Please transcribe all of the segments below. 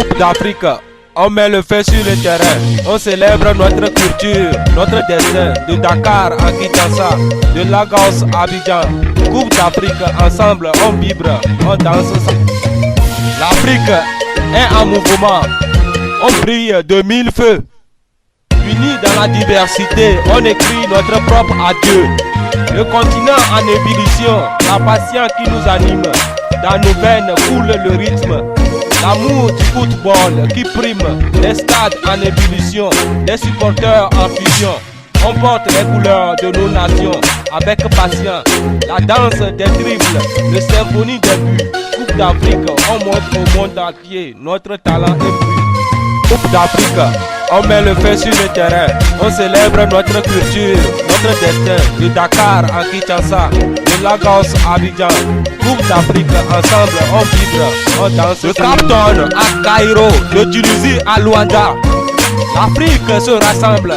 Coupe d'Afrique, on met le feu sur le terrain. On célèbre notre culture, notre destin. De Dakar à Kinshasa, de Lagos à Abidjan. Coupe d'Afrique, ensemble on vibre, on danse. L'Afrique est en mouvement, on brille de mille feux. Unis dans la diversité, on écrit notre propre adieu. Le continent en ébullition, la passion qui nous anime. Dans nos veines coule le rythme. L'amour du football qui prime. Les stades en ébullition, les supporters en fusion. On porte les couleurs de nos nations avec passion. La danse des dribbles, le symphonie des buts. Coupe d'Afrique, on montre au monde entier notre talent et but. Coupe d'Afrique, on met le feu sur le terrain. On célèbre notre culture, notre destin. De Dakar à Kinshasa, de Lagos à Abidjan. Coupe d'Afrique, ensemble on vibre, on danse. De Cap Town à Cairo, de Tunisie à Luanda. L'Afrique se rassemble.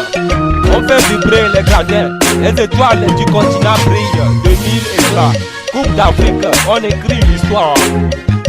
On fait vibrer les gradins. Les étoiles du continent brillent de mille éclats. Coupe d'Afrique, on écrit l'histoire.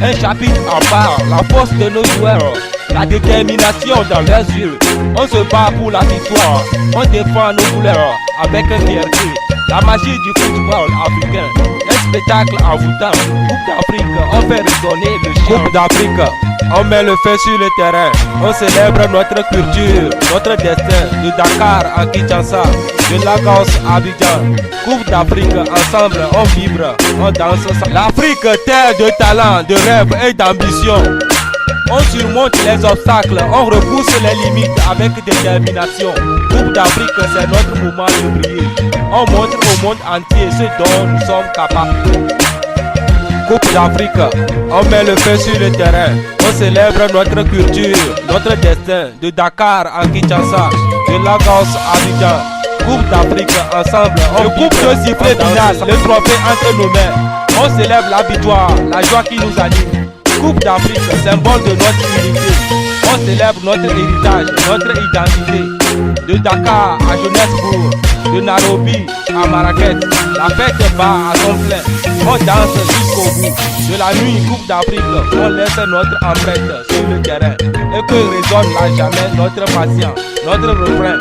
Un chapitre en part, la force de nos joueurs. La détermination dans leurs yeux. On se bat pour la victoire. On défend nos couleurs avec fierté. La magie du football africain. Un spectacle envoûtant. Coupe d'Afrique, on fait résonner le chant. Coupe d'Afrique, on met le feu sur le terrain. On célèbre notre culture, notre destin. De Dakar à Kinshasa, de Lagos à Abidjan. Coupe d'Afrique, ensemble on vibre, on danse. L'Afrique, terre de talent, de rêve et d'ambition. On surmonte les obstacles, on repousse les limites avec détermination. Coupe d'Afrique, c'est notre moment de briller. On montre au monde entier ce dont nous sommes capables. Coupe d'Afrique, on met le feu sur le terrain. On célèbre notre culture, notre destin. De Dakar à Kinshasa, de Lagos à Abidjan. Coupe d'Afrique, ensemble on coupe de sifflet final, le trophée entre nos mains. On célèbre la victoire, la joie qui nous anime. Coupe d'Afrique, symbole de notre unité. On célèbre notre héritage, notre identité. De Dakar à Johannesburg, de Nairobi à Marrakech, la fête bat à son plein. On danse jusqu'au bout. De la nuit, Coupe d'Afrique, on laisse notre empreinte sur le terrain. Et que résonne là jamais notre patience, notre refrain.